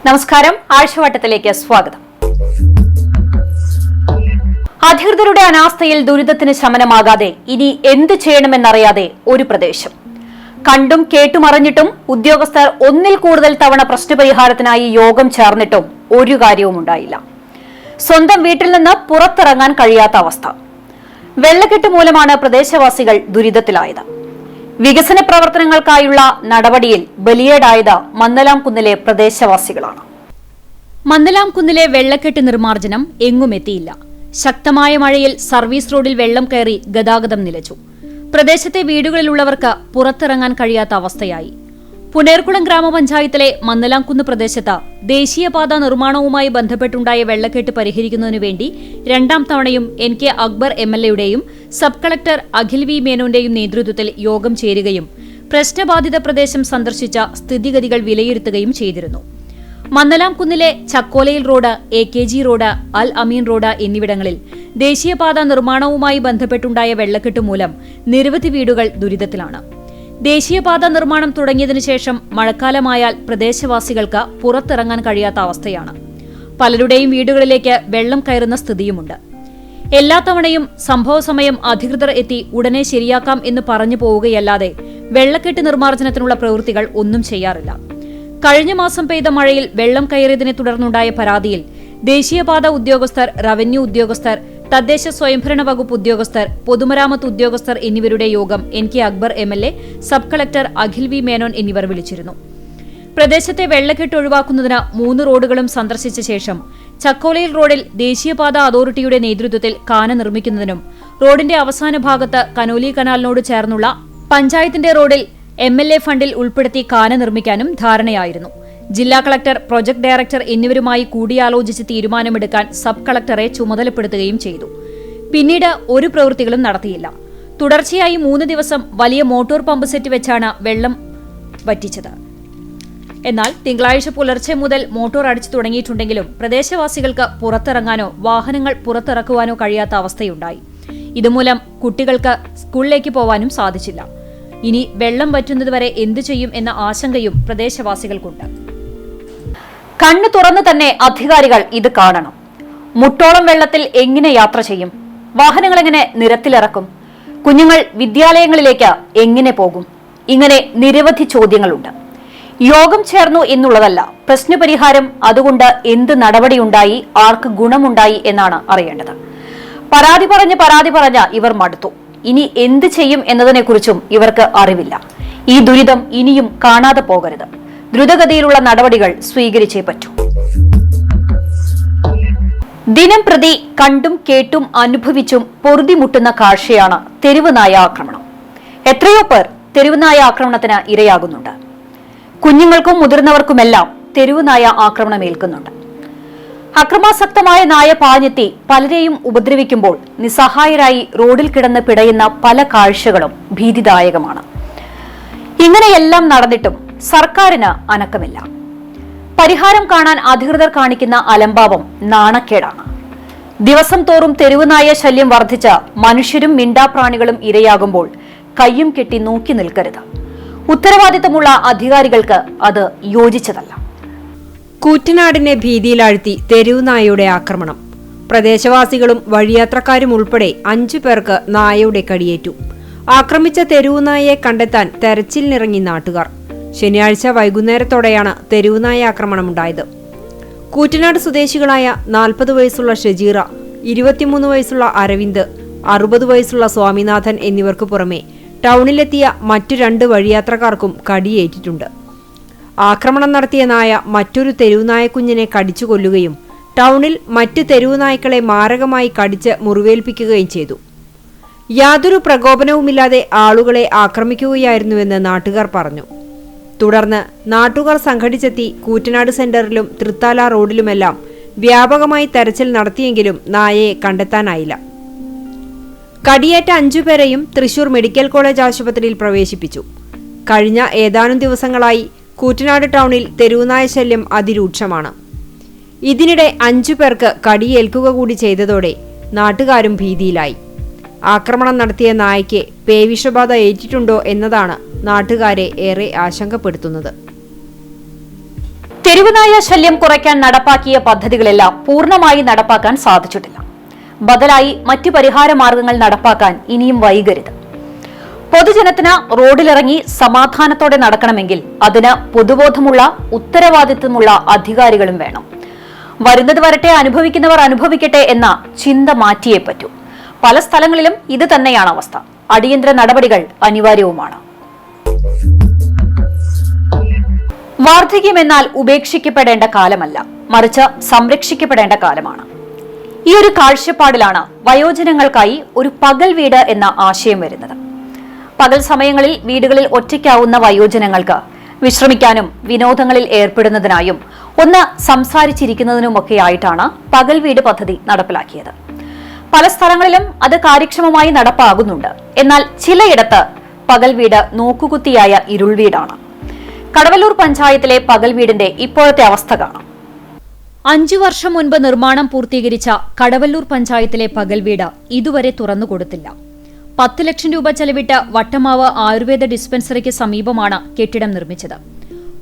നമസ്കാരം, ആഴ്ചവട്ടത്തിലേക്ക് സ്വാഗതം. അധികൃതരുടെ അനാസ്ഥയിൽ ദുരിതത്തിന് ശമനമാകാതെ ഇനി എന്ത് ചെയ്യണമെന്നറിയാതെ ഒരു പ്രദേശം. കണ്ടും കേട്ടുമറിഞ്ഞിട്ടും ഉദ്യോഗസ്ഥർ ഒന്നിൽ കൂടുതൽ തവണ പ്രശ്നപരിഹാരത്തിനായി യോഗം ചേർന്നിട്ടും ഒരു കാര്യവും ഉണ്ടായില്ല. സ്വന്തം വീട്ടിൽ നിന്ന് പുറത്തിറങ്ങാൻ കഴിയാത്ത അവസ്ഥ. വെള്ളക്കെട്ട് മൂലമാണ് പ്രദേശവാസികൾ ദുരിതത്തിലായത്. വികസന പ്രവർത്തനങ്ങൾക്കായുള്ള നടപടിയിൽ ബലിയേടായത് മന്നലാംകുന്നിലെ പ്രദേശവാസികളാണ്. മന്നലാംകുന്നിലെ വെള്ളക്കെട്ട് നിർമ്മാർജ്ജനം എങ്ങുമെത്തിയില്ല. ശക്തമായ മഴയിൽ സർവീസ് റോഡിൽ വെള്ളം കയറി ഗതാഗതം നിലച്ചു. പ്രദേശത്തെ വീടുകളിലുള്ളവർക്ക് പുറത്തിറങ്ങാൻ കഴിയാത്ത അവസ്ഥയായി. പുനേർകുളം ഗ്രാമപഞ്ചായത്തിലെ മന്നലാംകുന്ന് പ്രദേശത്ത് ദേശീയപാത നിർമ്മാണവുമായി ബന്ധപ്പെട്ടുണ്ടായ വെള്ളക്കെട്ട് പരിഹരിക്കുന്നതിനു വേണ്ടി രണ്ടാം തവണയും NK അക്ബർ MLAയുടെയും സബ് കളക്ടർ അഖിൽ വി മേനോന്റെയും നേതൃത്വത്തിൽ യോഗം ചേരുകയും പ്രശ്നബാധിത പ്രദേശം സന്ദർശിച്ച സ്ഥിതിഗതികൾ വിലയിരുത്തുകയും ചെയ്തിരുന്നു. മന്നലാംകുന്നിലെ ചക്കോലയിൽ road, AKG road, Al Ameen road എന്നിവിടങ്ങളിൽ ദേശീയപാത നിർമ്മാണവുമായി ബന്ധപ്പെട്ടുണ്ടായ വെള്ളക്കെട്ട് മൂലം നിരവധി വീടുകൾ ദുരിതത്തിലാണ്. ദേശീയപാത നിർമ്മാണം തുടങ്ങിയതിനു ശേഷം മഴക്കാലമായാൽ പ്രദേശവാസികൾക്ക് പുറത്തിറങ്ങാൻ കഴിയാത്ത അവസ്ഥയാണ്. പലരുടെയും വീടുകളിലേക്ക് വെള്ളം കയറുന്ന സ്ഥിതിയുമുണ്ട്. എല്ലാ തവണയും സംഭവസമയം അധികൃതർ എത്തി ഉടനെ ശരിയാക്കാം എന്ന് പറഞ്ഞു പോവുകയല്ലാതെ വെള്ളക്കെട്ട് നിർമ്മാർജ്ജനത്തിനുള്ള പ്രവൃത്തികൾ ഒന്നും ചെയ്യാറില്ല. കഴിഞ്ഞ മാസം പെയ്ത മഴയിൽ വെള്ളം കയറിയതിനെ തുടർന്നുണ്ടായ പരാതിയിൽ ദേശീയപാത ഉദ്യോഗസ്ഥർ, റവന്യൂ ഉദ്യോഗസ്ഥർ, തദ്ദേശ സ്വയംഭരണ വകുപ്പ് ഉദ്യോഗസ്ഥർ, പൊതുമരാമത്ത് ഉദ്യോഗസ്ഥർ എന്നിവരുടെ യോഗം NK Akbar MLA, sub collector Akhil V Menon എന്നിവർ വിളിച്ചിരുന്നു. പ്രദേശത്തെ വെള്ളക്കെട്ട് ഒഴിവാക്കുന്നതിന് 3 റോഡുകളും സന്ദർശിച്ച ശേഷം ചക്കോലയിൽ റോഡിൽ ദേശീയപാത അതോറിറ്റിയുടെ നേതൃത്വത്തിൽ കാന നിർമ്മിക്കുന്നതിനും റോഡിന്റെ അവസാന ഭാഗത്ത് കനോലി കനാലിനോട് ചേർന്നുള്ള പഞ്ചായത്തിന്റെ റോഡിൽ MLA ഫണ്ടിൽ ഉൾപ്പെടുത്തി കാന നിർമ്മിക്കാനും ധാരണയായിരുന്നു. ജില്ലാ കളക്ടർ, പ്രൊജക്ട് ഡയറക്ടർ എന്നിവരുമായി കൂടിയാലോചിച്ച് തീരുമാനമെടുക്കാൻ സബ് കളക്ടറെ ചുമതലപ്പെടുത്തുകയും ചെയ്തു. പിന്നീട് ഒരു പ്രവൃത്തികളും നടത്തിയില്ല. തുടർച്ചയായി 3 ദിവസം വലിയ മോട്ടോർ പമ്പ് സെറ്റ് വെച്ചാണ് വെള്ളം വറ്റിച്ചത്. എന്നാൽ തിങ്കളാഴ്ച പുലർച്ചെ മുതൽ മോട്ടോർ അടിച്ചു തുടങ്ങിയിട്ടുണ്ടെങ്കിലും പ്രദേശവാസികൾക്ക് പുറത്തിറങ്ങാനോ വാഹനങ്ങൾ പുറത്തിറക്കുവാനോ കഴിയാത്ത അവസ്ഥയുണ്ടായി. ഇതുമൂലം കുട്ടികൾക്ക് സ്കൂളിലേക്ക് പോവാനും സാധിച്ചില്ല. ഇനി വെള്ളം വറ്റുന്നതുവരെ എന്തു ചെയ്യും എന്ന ആശങ്കയും പ്രദേശവാസികൾക്കുണ്ട്. കണ്ണു തുറന്നു തന്നെ അധികാരികൾ ഇത് കാണണം. മുട്ടോളം വെള്ളത്തിൽ എങ്ങനെ യാത്ര ചെയ്യും? വാഹനങ്ങൾ എങ്ങനെ നിരത്തിലിറക്കും? കുഞ്ഞുങ്ങൾ വിദ്യാലയങ്ങളിലേക്ക് എങ്ങനെ പോകും? ഇങ്ങനെ നിരവധി ചോദ്യങ്ങളുണ്ട്. യോഗം ചേർന്നു എന്നുള്ളതല്ല പ്രശ്നപരിഹാരം. അതുകൊണ്ട് എന്ത് നടപടിയുണ്ടായി, ആർക്ക് ഗുണമുണ്ടായി എന്നാണ് അറിയേണ്ടത്. പരാതി പറഞ്ഞ് ഇവർ മടുത്തു. ഇനി എന്ത് ചെയ്യും എന്നതിനെക്കുറിച്ചും ഇവർക്ക് അറിവില്ല. ഈ ദുരിതം ഇനിയും കാണാതെ പോകരുത്. ദ്രുതഗതിയിലുള്ള നടപടികൾ സ്വീകരിച്ചേ പറ്റൂ. ദിനം പ്രതി കണ്ടും കേട്ടും അനുഭവിച്ചും പൊറുതിമുട്ടുന്ന കാഴ്ചയാണ് തെരുവ് നായ ആക്രമണം. എത്രയോ പേർ തെരുവ് നായ ആക്രമണത്തിന് ഇരയാകുന്നുണ്ട്. കുഞ്ഞുങ്ങൾക്കും മുതിർന്നവർക്കുമെല്ലാം തെരുവ് നായ ആക്രമണം ഏൽക്കുന്നുണ്ട്. അക്രമാസക്തമായ നായ പാഞ്ഞെത്തി പലരെയും ഉപദ്രവിക്കുമ്പോൾ നിസ്സഹായരായി റോഡിൽ കിടന്ന് പിടയുന്ന പല കാഴ്ചകളും ഭീതിദായകമാണ്. ഇങ്ങനെയെല്ലാം നടന്നിട്ടും സർക്കാരിന് അനക്കമില്ല. പരിഹാരം കാണാൻ അധികൃതർ കാണിക്കുന്ന അലംഭാവം നാണക്കേടാണ്. ദിവസം തോറും തെരുവുനായ ശല്യം വർദ്ധിച്ച മനുഷ്യരും മിണ്ടാപ്രാണികളും ഇരയാകുമ്പോൾ കയ്യും കെട്ടി നോക്കി നിൽക്കരുത്. ഉത്തരവാദിത്തമുള്ള അധികാരികൾക്ക് അത് യോജിച്ചതല്ല. കൂറ്റനാടിനെ ഭീതിയിലാഴ്ത്തി തെരുവുനായയുടെ ആക്രമണം. പ്രദേശവാസികളും വഴിയാത്രക്കാരും ഉൾപ്പെടെ 5 പേർക്ക് നായയുടെ കടിയേറ്റു. ആക്രമിച്ച തെരുവുനായയെ കണ്ടെത്താൻ തെരച്ചിലിനിറങ്ങി നാട്ടുകാർ. ശനിയാഴ്ച വൈകുന്നേരത്തോടെയാണ് തെരുവുനായ ആക്രമണമുണ്ടായത്. കൂറ്റനാട് സ്വദേശികളായ 40 വയസ്സുള്ള ഷജീറ, 23 വയസ്സുള്ള അരവിന്ദ്, 60 വയസ്സുള്ള സ്വാമിനാഥൻ എന്നിവർക്കു പുറമെ ടൗണിലെത്തിയ മറ്റു 2 വഴിയാത്രക്കാർക്കും കടിയേറ്റിട്ടുണ്ട്. ആക്രമണം നടത്തിയ നായ മറ്റൊരു തെരുവുനായ കുഞ്ഞിനെ കടിച്ചു കൊല്ലുകയും ടൗണിൽ മറ്റു തെരുവുനായ്ക്കളെ മാരകമായി കടിച്ച് മുറിവേൽപ്പിക്കുകയും ചെയ്തു. യാതൊരു പ്രകോപനവുമില്ലാതെ ആളുകളെ ആക്രമിക്കുകയായിരുന്നുവെന്ന് നാട്ടുകാർ പറഞ്ഞു. തുടർന്ന് നാട്ടുകാർ സംഘടിച്ചെത്തി കൂറ്റനാട് സെന്ററിലും തൃത്താല റോഡിലുമെല്ലാം വ്യാപകമായി തെരച്ചിൽ നടത്തിയെങ്കിലും നായയെ കണ്ടെത്താനായില്ല. കടിയേറ്റ 5 പേരെയും തൃശൂർ മെഡിക്കൽ കോളേജ് ആശുപത്രിയിൽ പ്രവേശിപ്പിച്ചു. കഴിഞ്ഞ ഏതാനും ദിവസങ്ങളായി കൂറ്റനാട് ടൗണിൽ തെരുവുനായ ശല്യം അതിരൂക്ഷമാണ്. ഇതിനിടെ 5 പേർക്ക് കടിയേൽക്കുക കൂടി ചെയ്തതോടെ നാട്ടുകാരും ഭീതിയിലായി. ആക്രമണം നടത്തിയ നായയ്ക്ക് പേവിഷബാധ ഏറ്റിട്ടുണ്ടോ എന്നതാണ് നാട്ടുകാരെ ഏറെ ആശങ്കപ്പെടുത്തുന്നത്. തെരുവുനായ ശല്യം കുറയ്ക്കാൻ നടപ്പാക്കിയ പദ്ധതികളെല്ലാം പൂർണ്ണമായി നടപ്പാക്കാൻ സാധിച്ചിട്ടില്ല. ബദലായി മറ്റു പരിഹാര മാർഗങ്ങൾ നടപ്പാക്കാൻ ഇനിയും വൈകരുത്. പൊതുജനത്തിന് റോഡിലിറങ്ങി സമാധാനത്തോടെ നടക്കണമെങ്കിൽ അതിന് പൊതുബോധമുള്ള ഉത്തരവാദിത്വമുള്ള അധികാരികളും വേണം. വരുന്നത് വരട്ടെ, അനുഭവിക്കുന്നവർ അനുഭവിക്കട്ടെ എന്ന ചിന്ത മാറ്റിയേ പറ്റൂ. പല സ്ഥലങ്ങളിലും ഇത് തന്നെയാണ് അവസ്ഥ. അടിയന്തര നടപടികൾ അനിവാര്യവുമാണ്. വാർദ്ധക്യം എന്നാൽ ഉപേക്ഷിക്കപ്പെടേണ്ട കാലമല്ല, മറിച്ച് സംരക്ഷിക്കപ്പെടേണ്ട കാലമാണ്. ഈ ഒരു കാഴ്ചപ്പാടിലാണ് വയോജനങ്ങൾക്കായി ഒരു പകൽ വീട് എന്ന ആശയം വരുന്നത്. പകൽ സമയങ്ങളിൽ വീടുകളിൽ ഒറ്റയ്ക്കാവുന്ന വയോജനങ്ങൾക്ക് വിശ്രമിക്കാനും വിനോദങ്ങളിൽ ഏർപ്പെടുന്നതിനായും ഒന്ന് സംസാരിച്ചിരിക്കുന്നതിനുമൊക്കെയായിട്ടാണ് പകൽ വീട് പദ്ധതി നടപ്പിലാക്കിയത്. പല സ്ഥലങ്ങളിലും അത് കാര്യക്ഷമമായി നടപ്പാകുന്നുണ്ട്. എന്നാൽ ചിലയിടത്ത് പകൽ വീട് നോക്കുകുത്തിയായ ഇരുൾ വീടാണ്. കടവല്ലൂർ പഞ്ചായത്തിലെ പകൽ വീടിന്റെ ഇപ്പോഴത്തെ അവസ്ഥ കാണാം. 5 വർഷം മുൻപ് നിർമ്മാണം പൂർത്തീകരിച്ച കടവല്ലൂർ പഞ്ചായത്തിലെ പകൽ വീട് ഇതുവരെ തുറന്നുകൊടുത്തില്ല. 10 ലക്ഷം രൂപ ചെലവിട്ട് വട്ടമാവ് ആയുർവേദ ഡിസ്പെൻസറിക്ക് സമീപമാണ് കെട്ടിടം നിർമ്മിച്ചത്.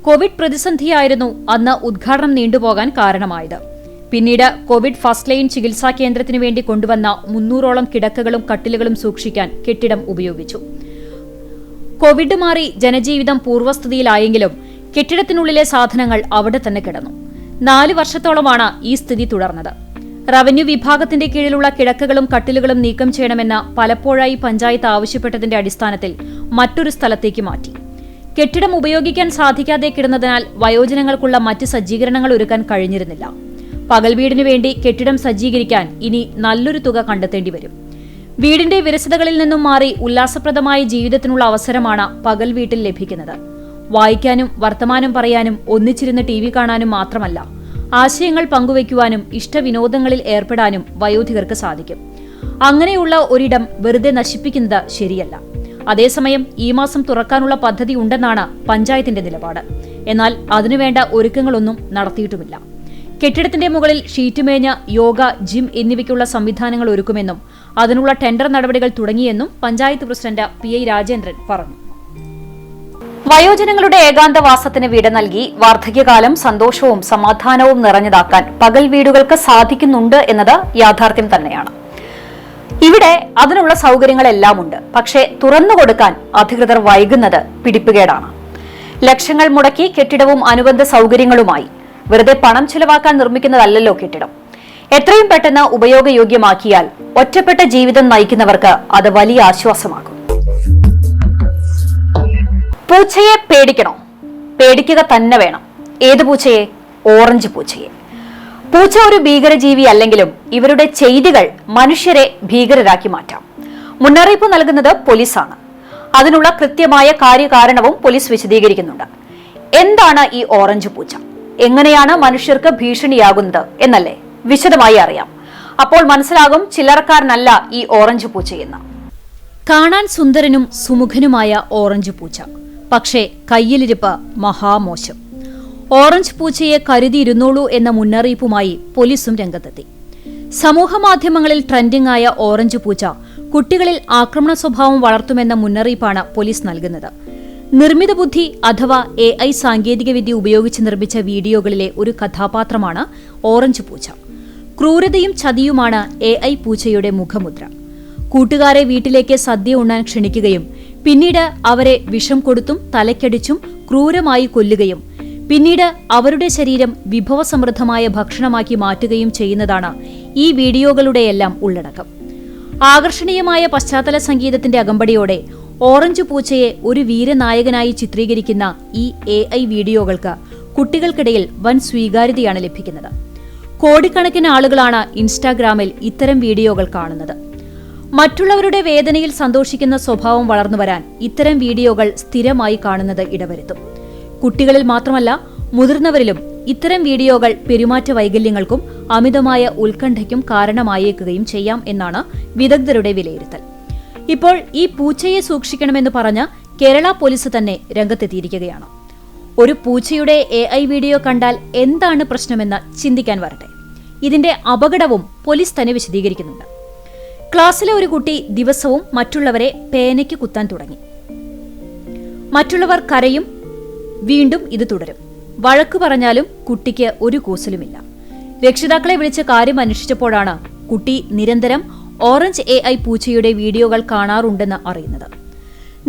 കോവിഡ് പ്രതിസന്ധിയായിരുന്നു അന്ന് ഉദ്ഘാടനം നീണ്ടുപോകാൻ കാരണമായത്. പിന്നീട് കോവിഡ് ഫസ്റ്റ് ലൈൻ ചികിത്സാ കേന്ദ്രത്തിനു വേണ്ടി കൊണ്ടുവന്ന 300ഓളം കിടക്കകളും കട്ടിലുകളും സൂക്ഷിക്കാൻ കെട്ടിടം ഉപയോഗിച്ചു. കോവിഡ് മാറി ജനജീവിതം പൂർവ്വസ്ഥിതിയിലായെങ്കിലും കെട്ടിടത്തിനുള്ളിലെ സാധനങ്ങൾ അവിടെ തന്നെ കിടന്നു. 4 വർഷത്തോളമാണ് ഈ സ്ഥിതി തുടർന്നത്. റവന്യൂ വിഭാഗത്തിന്റെ കീഴിലുള്ള കിടക്കകളും കട്ടിലുകളും നീക്കം ചെയ്യണമെന്ന് പലപ്പോഴായി പഞ്ചായത്ത് ആവശ്യപ്പെട്ടതിന്റെ അടിസ്ഥാനത്തിൽ മറ്റൊരു സ്ഥലത്തേക്ക് മാറ്റി. കെട്ടിടം ഉപയോഗിക്കാൻ സാധിക്കാതെ കിടന്നതിനാൽ വയോജനങ്ങൾക്കുള്ള മറ്റ് സജ്ജീകരണങ്ങൾ ഒരുക്കാൻ കഴിഞ്ഞിരുന്നില്ല. പകൽ വീടിനു വേണ്ടി കെട്ടിടം സജ്ജീകരിക്കാൻ ഇനി നല്ലൊരു തുക കണ്ടെത്തേണ്ടി വരും. വീടിന്റെ വിരസതകളിൽ നിന്നും മാറി ഉല്ലാസപ്രദമായ ജീവിതത്തിനുള്ള അവസരമാണ് പകൽ വീട്ടിൽ ലഭിക്കുന്നത്. വായിക്കാനും വർത്തമാനം പറയാനും ഒന്നിച്ചിരുന്ന് TV കാണാനും മാത്രമല്ല, ആശയങ്ങൾ പങ്കുവയ്ക്കുവാനും ഇഷ്ടവിനോദങ്ങളിൽ ഏർപ്പെടാനും വയോധികർക്ക് സാധിക്കും. അങ്ങനെയുള്ള ഒരിടം വെറുതെ നശിപ്പിക്കുന്നത് ശരിയല്ല. അതേസമയം ഈ മാസം തുറക്കാനുള്ള പദ്ധതി ഉണ്ടെന്നാണ് പഞ്ചായത്തിന്റെ നിലപാട്. എന്നാൽ അതിനുവേണ്ട ഒരുക്കങ്ങളൊന്നും നടത്തിയിട്ടുമില്ല. കെട്ടിടത്തിന്റെ മുകളിൽ ഷീറ്റ് മേഞ്ഞ യോഗ, ജിം എന്നിവയ്ക്കുള്ള സംവിധാനങ്ങൾ ഒരുക്കുമെന്നും അതിനുള്ള ടെൻഡർ നടപടികൾ തുടങ്ങിയെന്നും പഞ്ചായത്ത് പ്രസിഡന്റ് PI രാജേന്ദ്രൻ പറഞ്ഞു. വയോജനങ്ങളുടെ ഏകാന്തവാസത്തിന് വീട് നൽകി വാർദ്ധക്യകാലം സന്തോഷവും സമാധാനവും നിറഞ്ഞതാക്കാൻ പകൽ വീടുകൾക്ക് സാധിക്കുന്നുണ്ട് എന്നത് യാഥാർത്ഥ്യം തന്നെയാണ്. ഇവിടെ അതിനുള്ള സൗകര്യങ്ങളെല്ലാം ഉണ്ട്. പക്ഷേ തുറന്നുകൊടുക്കാൻ അധികൃതർ വൈകുന്നത് പിടിപ്പുകേടാണ്. ലക്ഷങ്ങൾ മുടക്കി കെട്ടിടവും അനുബന്ധ സൗകര്യങ്ങളുമായി വെറുതെ പണം ചിലവാക്കാൻ നിർമ്മിക്കുന്നതല്ലല്ലോ കെട്ടിടം. എത്രയും പെട്ടെന്ന് ഉപയോഗയോഗ്യമാക്കിയാൽ ഒറ്റപ്പെട്ട ജീവിതം നയിക്കുന്നവർക്ക് അത് വലിയ ആശ്വാസമാകും. പൂച്ചയെ പേടിക്കണോ? പേടിക്കുക തന്നെ വേണം. ഏത് പൂച്ചയെ? ഓറഞ്ച് പൂച്ചയെ. പൂച്ച ഒരു ഭീകരജീവി അല്ലെങ്കിലും ഇവരുടെ ചെയ്തികൾ മനുഷ്യരെ ഭീകരരാക്കി മാറ്റാം. മുന്നറിയിപ്പ് നൽകുന്നത് പോലീസാണ്. അതിനുള്ള കൃത്യമായ കാര്യകാരണവും പോലീസ് വിശദീകരിക്കുന്നുണ്ട്. എന്താണ് ഈ ഓറഞ്ച് പൂച്ച? എങ്ങനെയാണ് മനുഷ്യർക്ക് ഭീഷണിയാകുന്നത് എന്നല്ലേ വിശദമായി അറിയാം. അപ്പോൾ മനസ്സിലാകും ചില്ലറക്കാരനല്ല ഈ ഓറഞ്ച് പൂച്ചയെന്ന്. കാണാൻ സുന്ദരനും സുമുഖനുമായ ഓറഞ്ച് പൂച്ച, പക്ഷേ കയ്യിലിരിപ്പ് മഹാമോശം. ഓറഞ്ച് പൂച്ചയെ കരുതിയിരുന്നോളൂ എന്ന മുന്നറിയിപ്പുമായി പോലീസും രംഗത്തെത്തി. സമൂഹമാധ്യമങ്ങളിൽ ട്രെൻഡിംഗ് ആയ ഓറഞ്ച് പൂച്ച കുട്ടികളിൽ ആക്രമണ സ്വഭാവം വളർത്തുമെന്ന മുന്നറിയിപ്പാണ് പോലീസ് നൽകുന്നത്. നിർമ്മിത ബുദ്ധി അഥവാ AI സാങ്കേതികവിദ്യ ഉപയോഗിച്ച് നിർമ്മിച്ച വീഡിയോകളിലെ ഒരു കഥാപാത്രമാണ് ഓറഞ്ച് പൂച്ച. ക്രൂരതയും ചതിയുമാണ് AI പൂച്ചയുടെ മുഖമുദ്ര. കൂട്ടുകാരെ വീട്ടിലേക്ക് സദ്യ ഉണ്ണാൻ ക്ഷണിക്കുകയും പിന്നീട് അവരെ വിഷം കൊടുത്തും തലയ്ക്കടിച്ചും ക്രൂരമായി കൊല്ലുകയും പിന്നീട് അവരുടെ ശരീരം വിഭവസമൃദ്ധമായ ഭക്ഷണമാക്കി മാറ്റുകയും ചെയ്യുന്നതാണ് ഈ വീഡിയോകളുടെയെല്ലാം ഉള്ളടക്കം. ആകർഷണീയമായ പശ്ചാത്തല സംഗീതത്തിന്റെ അകമ്പടിയോടെ ഓറഞ്ച് പൂച്ചയെ ഒരു വീരനായകനായി ചിത്രീകരിക്കുന്ന ഈ AI വീഡിയോകൾക്ക് കുട്ടികൾക്കിടയിൽ വൻ സ്വീകാര്യതയാണ് ലഭിക്കുന്നത്. കോടിക്കണക്കിന് ആളുകളാണ് ഇൻസ്റ്റാഗ്രാമിൽ ഇത്തരം വീഡിയോകൾ കാണുന്നത്. മറ്റുള്ളവരുടെ വേദനയിൽ സന്തോഷിക്കുന്ന സ്വഭാവം വളർന്നുവരാൻ ഇത്തരം വീഡിയോകൾ സ്ഥിരമായി കാണുന്നത് ഇടവരുത്തും. കുട്ടികളിൽ മാത്രമല്ല മുതിർന്നവരിലും ഇത്തരം വീഡിയോകൾ പെരുമാറ്റ വൈകല്യങ്ങൾക്കും അമിതമായ ഉത്കണ്ഠയ്ക്കും കാരണമായേക്കുകയും ചെയ്യാം എന്നാണ് വിദഗ്ധരുടെ വിലയിരുത്തൽ. ഇപ്പോൾ ഈ പൂച്ചയെ സൂക്ഷിക്കണമെന്ന് പറഞ്ഞ് കേരള പോലീസ് തന്നെ രംഗത്തെത്തിയിരിക്കുകയാണ്. ഒരു പൂച്ചയുടെ AI വീഡിയോ കണ്ടാൽ എന്താണ് പ്രശ്നമെന്ന് ചിന്തിക്കാൻ വരട്ടെ. ഇതിന്റെ അപകടവും പോലീസ് തന്നെ വിശദീകരിക്കുന്നുണ്ട്. ക്ലാസ്സിലെ ഒരു കുട്ടി ദിവസവും മറ്റുള്ളവരെ പേനയ്ക്ക് കുത്താൻ തുടങ്ങി. മറ്റുള്ളവർ കരയും, വീണ്ടും ഇത് തുടരും. വഴക്കു പറഞ്ഞാലും കുട്ടിക്ക് ഒരു കൂസലുമില്ല. രക്ഷിതാക്കളെ വിളിച്ച് കാര്യം അന്വേഷിച്ചപ്പോഴാണ് കുട്ടി നിരന്തരം ഓറഞ്ച് AI പൂച്ചയുടെ വീഡിയോകൾ കാണാറുണ്ടെന്ന് അറിയുന്നത്.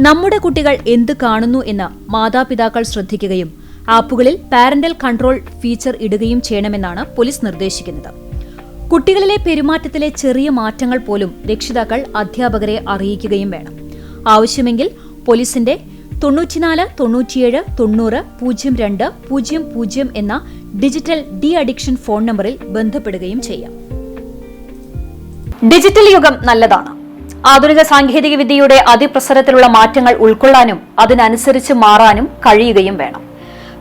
നമ്മുടെ കുട്ടികൾ എന്ത് കാണുന്നു എന്ന് മാതാപിതാക്കൾ ശ്രദ്ധിക്കുകയും ആപ്പുകളിൽ പാരന്റൽ കൺട്രോൾ ഫീച്ചർ ഇടുകയും ചെയ്യണമെന്നാണ് പോലീസ് നിർദ്ദേശിക്കുന്നത്. കുട്ടികളിലെ പെരുമാറ്റത്തിലെ ചെറിയ മാറ്റങ്ങൾ പോലും രക്ഷിതാക്കൾ അധ്യാപകരെ അറിയിക്കുകയും വേണം. ആവശ്യമെങ്കിൽ പോലീസിന്റെ 94 97 90 02 00 എന്ന ഡിജിറ്റൽ ഡി അഡിക്ഷൻ ഫോൺ നമ്പറിൽ ബന്ധപ്പെടുകയും ചെയ്യാം. ഡിജിറ്റൽ യുഗം നല്ലതാണ്. ആധുനിക സാങ്കേതിക വിദ്യയുടെ അതിപ്രസരത്തിലുള്ള മാറ്റങ്ങൾ ഉൾക്കൊള്ളാനും അതിനനുസരിച്ച് മാറാനും കഴിയുകയും വേണം.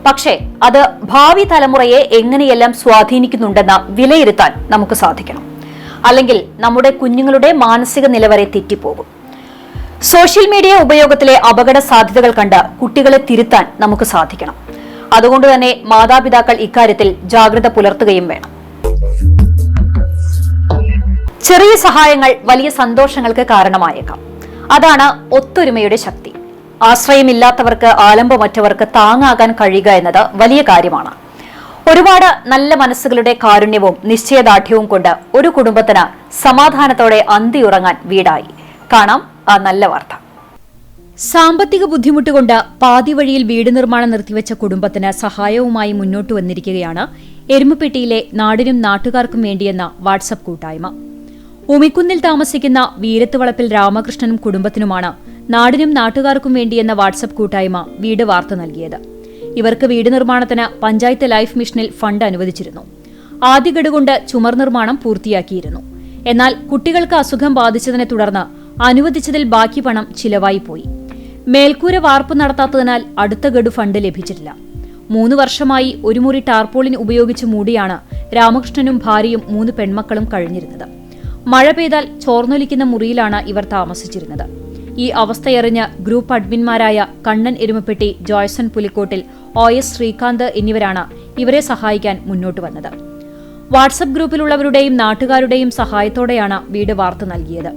പക്ഷേ അത് ഭാവി തലമുറയെ എങ്ങനെയെല്ലാം സ്വാധീനിക്കുന്നുണ്ടെന്ന് വിലയിരുത്താൻ നമുക്ക് സാധിക്കണം. അല്ലെങ്കിൽ നമ്മുടെ കുഞ്ഞുങ്ങളുടെ മാനസിക നിലവരെ തെറ്റിപ്പോകും. സോഷ്യൽ മീഡിയ ഉപയോഗത്തിലെ അപകട സാധ്യതകൾ കണ്ട് കുട്ടികളെ തിരുത്താൻ നമുക്ക് സാധിക്കണം. അതുകൊണ്ട് തന്നെ മാതാപിതാക്കൾ ഇക്കാര്യത്തിൽ ജാഗ്രത പുലർത്തുകയും വേണം. ചെറിയ സഹായങ്ങൾ വലിയ സന്തോഷങ്ങൾക്ക് കാരണമായേക്കാം. അതാണ് ഒത്തൊരുമയുടെ ശക്തി. ആശ്രയമില്ലാത്തവർക്ക്, ആലംബമറ്റവർക്ക് താങ്ങാകാൻ കഴിയുക എന്നത് വലിയ കാര്യമാണ്. ഒരുപാട് നല്ല മനസ്സുകളുടെ കാരുണ്യവും നിശ്ചയദാർഢ്യവും കൊണ്ട് ഒരു കുടുംബത്തിന് സമാധാനത്തോടെ അന്തിയുറങ്ങാൻ വീടായി. കാണാം ആ നല്ല വാർത്ത. സാമ്പത്തിക ബുദ്ധിമുട്ടുകൊണ്ട് പാതി വഴിയിൽ വീട് നിർമ്മാണം നിർത്തിവെച്ച കുടുംബത്തിന് സഹായവുമായി മുന്നോട്ട് വന്നിരിക്കുകയാണ് എരുമപ്പെട്ടിയിലെ നാടിനും നാട്ടുകാർക്കും വേണ്ടിയെന്ന വാട്സപ്പ് കൂട്ടായ്മ. ഉമിക്കുന്നിൽ താമസിക്കുന്ന വീരത്തുവളപ്പിൽ രാമകൃഷ്ണനും കുടുംബത്തിനുമാണ് നാടിനും നാട്ടുകാർക്കും വേണ്ടിയെന്ന വാട്സപ്പ് കൂട്ടായ്മ വീട് വാർത്ത നൽകിയത്. ഇവർക്ക് വീട് നിർമ്മാണത്തിന് പഞ്ചായത്ത് ലൈഫ് മിഷനിൽ ഫണ്ട് അനുവദിച്ചിരുന്നു. ആദ്യ ഗഡു കൊണ്ട് ചുമർ നിർമ്മാണം പൂർത്തിയാക്കിയിരുന്നു. എന്നാൽ കുട്ടികൾക്ക് അസുഖം ബാധിച്ചതിനെ തുടർന്ന് അനുവദിച്ചതിൽ ബാക്കി പണം ചിലവായി പോയി. മേൽക്കൂര വാർപ്പ് നടത്താത്തതിനാൽ അടുത്ത ഗഡു ഫണ്ട് ലഭിച്ചിട്ടില്ല. 3 വർഷമായി ഒരു മുറി ടാർപോളിൻ ഉപയോഗിച്ച് മൂടിയാണ് രാമകൃഷ്ണനും ഭാര്യയും 3 പെൺമക്കളും കഴിഞ്ഞിരുന്നത്. മഴ പെയ്താൽ ചോർന്നൊലിക്കുന്ന മുറിയിലാണ് ഇവർ താമസിച്ചിരുന്നത്. ഈ അവസ്ഥയറിഞ്ഞ് ഗ്രൂപ്പ് അഡ്മിന്മാരായ കണ്ണൻ എരുമപ്പെട്ടി, ജോയ്സൺ പുലിക്കോട്ടിൽ, OS ശ്രീകാന്ത് എന്നിവരാണ് ഇവരെ സഹായിക്കാൻ മുന്നോട്ട് വന്നത്. വാട്സപ്പ് ഗ്രൂപ്പിലുള്ളവരുടെയും നാട്ടുകാരുടെയും സഹായത്തോടെയാണ് വീട് വാർത്ത നൽകിയത്.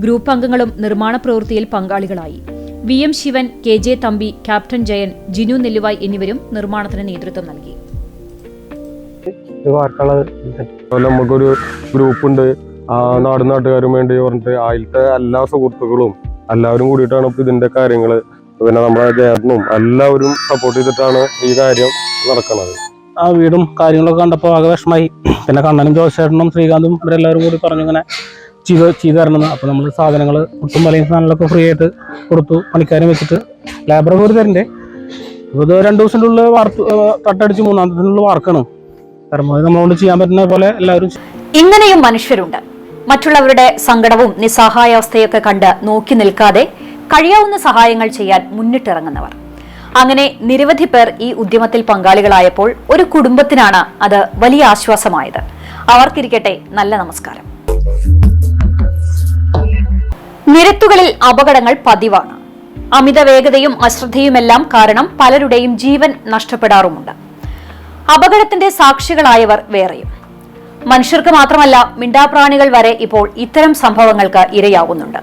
ഗ്രൂപ്പ് അംഗങ്ങളും നിർമ്മാണ പ്രവൃത്തിയിൽ പങ്കാളികളായി. VM Sivan, KJ Thampi, captain Jayan, Jinu Nelluvai എന്നിവരും നിർമ്മാണത്തിന് നേതൃത്വം നൽകി. നമുക്കൊരു ഗ്രൂപ്പുണ്ട്, നാട്ടുകാരും വേണ്ടി പറഞ്ഞിട്ട് അതിലത്തെ എല്ലാ സുഹൃത്തുക്കളും എല്ലാവരും കൂടിയിട്ടാണ് ഇപ്പൊ ഇതിന്റെ കാര്യങ്ങള്, പിന്നെ നമ്മുടെ ജയനും എല്ലാവരും സപ്പോർട്ട് ചെയ്തിട്ടാണ് ഈ കാര്യം നടക്കുന്നത്. ആ വീടും കാര്യങ്ങളൊക്കെ കണ്ടപ്പോൾ ആകെ വിഷമായി. പിന്നെ കണ്ണനും ജോസേട്ടനും ശ്രീകാന്തും ഇവരെല്ലാവരും കൂടി പറഞ്ഞു ഇങ്ങനെ ചെയ്തു തരണമെന്ന്. അപ്പോൾ നമ്മൾ സാധനങ്ങൾ ഒട്ടും വലിയ സാധനങ്ങളൊക്കെ ഫ്രീ ആയിട്ട് കൊടുത്തു. പണിക്കാരും വെച്ചിട്ട് ലേബറൊക്കെ ഒരു തരണ്ടേ. അപ്പോൾ ഇത് 2 ദിവസത്തിൻ്റെ ഉള്ളിൽ വാർപ്പ് തട്ടടിച്ച് 3-ാം ദിവസത്തിനുള്ളിൽ വാർക്കണം. പരമാവധി നമ്മളോട് ചെയ്യാൻ പറ്റുന്ന പോലെ എല്ലാവരും. ഇങ്ങനെയും മനുഷ്യരുണ്ട്. മറ്റുള്ളവരുടെ സങ്കടവും നിസ്സഹായാവസ്ഥയൊക്കെ കണ്ട് നോക്കി നിൽക്കാതെ കഴിയാവുന്ന സഹായങ്ങൾ ചെയ്യാൻ മുന്നിട്ടിറങ്ങുന്നവർ. അങ്ങനെ നിരവധി പേർ ഈ ഉദ്യമത്തിൽ പങ്കാളികളായപ്പോൾ ഒരു കുടുംബത്തിനാണ് അത് വലിയ ആശ്വാസമായത്. അവർക്കിരിക്കട്ടെ നല്ല നമസ്കാരം. നിരത്തുകളിൽ അപകടങ്ങൾ പതിവാണ്. അമിത വേഗതയും അശ്രദ്ധയുമെല്ലാം കാരണം പലരുടെയും ജീവൻ നഷ്ടപ്പെടാറുമുണ്ട്. അപകടത്തിന്റെ സാക്ഷികളായവർ വേറെയും. മനുഷ്യർക്ക് മാത്രമല്ല, മിണ്ടാപ്രാണികൾ വരെ ഇപ്പോൾ ഇത്തരം സംഭവങ്ങൾക്ക് ഇരയാകുന്നുണ്ട്.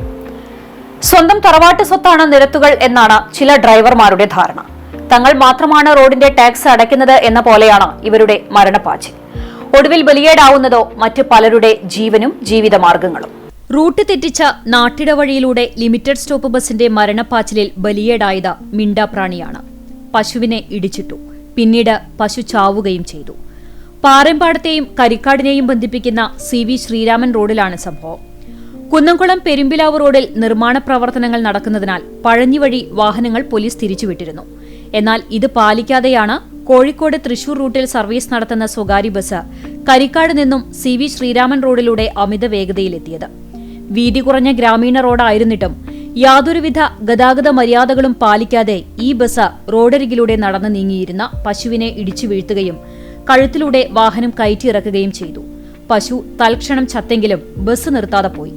സ്വന്തം തറവാട്ട് സ്വത്താണ് നിരത്തുകൾ എന്നാണ് ചില ഡ്രൈവർമാരുടെ ധാരണ. തങ്ങൾ മാത്രമാണ് റോഡിന്റെ ടാക്സ് അടയ്ക്കുന്നത് എന്ന പോലെയാണ് ഇവരുടെ മരണപ്പാച്ചിൽ. ഒടുവിൽ ബലിയേടാവുന്നതോ മറ്റു പലരുടെ ജീവനും ജീവിതമാർഗങ്ങളും. റൂട്ട് തെറ്റിച്ച നാട്ടിടവഴിയിലൂടെ ലിമിറ്റഡ് സ്റ്റോപ്പ് ബസിന്റെ മരണപ്പാച്ചിലിൽ ബലിയേടായത് മിണ്ടാപ്രാണിയാണ്. പശുവിനെ ഇടിച്ചിട്ടു. പിന്നീട് പശു ചാവുകയും ചെയ്തു. പാറമ്പാടത്തെയും കരിക്കാടിനെയും ബന്ധിപ്പിക്കുന്ന CV ശ്രീരാമൻ റോഡിലാണ് സംഭവം. കുന്നംകുളം പെരുമ്പിലാവ് റോഡിൽ നിർമ്മാണ പ്രവർത്തനങ്ങൾ നടക്കുന്നതിനാൽ പഴഞ്ഞി വഴി വാഹനങ്ങൾ പോലീസ് തിരിച്ചുവിട്ടിരുന്നു. എന്നാൽ ഇത് പാലിക്കാതെയാണ് കോഴിക്കോട് തൃശൂർ റൂട്ടിൽ സർവീസ് നടത്തുന്ന സ്വകാര്യ ബസ് കരിക്കാട് നിന്നും CV ശ്രീരാമൻ റോഡിലൂടെ അമിത വേഗതയിലെത്തിയത്. വീതി കുറഞ്ഞ ഗ്രാമീണ റോഡായിരുന്നിട്ടും യാതൊരുവിധ ഗതാഗത മര്യാദകളും പാലിക്കാതെ ഈ ബസ് റോഡരികിലൂടെ നടന്നു നീങ്ങിയിരുന്ന പശുവിനെ ഇടിച്ചു വീഴ്ത്തുകയും കഴുത്തിലൂടെ വാഹനം കയറ്റിയിറക്കുകയും ചെയ്തു. പശു തൽക്ഷണം ചത്തെങ്കിലും ബസ് നിർത്താതെ പോയി.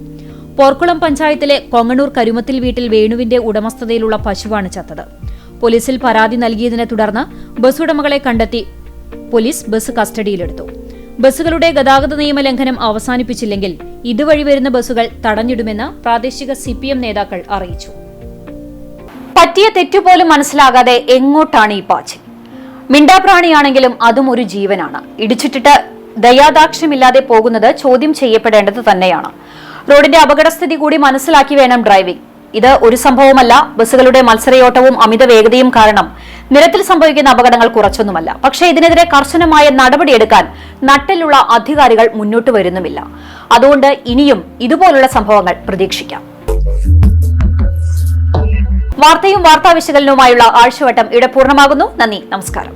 പോർക്കുളം പഞ്ചായത്തിലെ കൊങ്ങണൂർ കരുമത്തിൽ വീട്ടിൽ വേണുവിന്റെ ഉടമസ്ഥതയിലുള്ള പശുവാണ് ചത്തത്. പോലീസിൽ പരാതി നൽകിയതിനെ തുടർന്ന് ബസ് ഉടമകളെ കണ്ടെത്തി പോലീസ് ബസ് കസ്റ്റഡിയിലെടുത്തു. ബസ്സുകളുടെ ഗതാഗത നിയമലംഘനം അവസാനിപ്പിച്ചില്ലെങ്കിൽ ഇതുവഴി വരുന്ന ബസ്സുകൾ തടഞ്ഞിടുമെന്ന് പ്രാദേശിക CPM നേതാക്കൾ അറിയിച്ചു. പറ്റിയ തെറ്റുപോലും മനസ്സിലാകാതെ എങ്ങോട്ടാണ് ഈ പാച്ചിൽ? മിണ്ടാപ്രാണിയാണെങ്കിലും അതും ഒരു ജീവനാണ്. ഇടിച്ചിട്ടിട്ട് ദയാദാക്ഷ്യമില്ലാതെ പോകുന്നത് ചോദ്യം ചെയ്യപ്പെടേണ്ടത് തന്നെയാണ്. റോഡിന്റെ അപകടസ്ഥിതി കൂടി മനസ്സിലാക്കി വേണം ഡ്രൈവിംഗ്. ഇത് ഒരു സംഭവമല്ല. ബസ്സുകളുടെ മത്സരയോട്ടവും അമിത വേഗതയും കാരണം നിരത്തിൽ സംഭവിക്കുന്ന അപകടങ്ങൾ കുറച്ചൊന്നുമല്ല. പക്ഷേ ഇതിനെതിരെ കർശനമായ നടപടിയെടുക്കാൻ നട്ടിലുള്ള അധികാരികൾ മുന്നോട്ട് വരുന്നുമില്ല. അതുകൊണ്ട് ഇനിയും ഇതുപോലുള്ള സംഭവങ്ങൾ പ്രതീക്ഷിക്കാം. വാർത്തയും വാർത്താ വിശകലനവുമായുള്ള ആഴ്ചവട്ടം ഇവിടെ പൂർണ്ണമാകുന്നു. നന്ദി, നമസ്കാരം.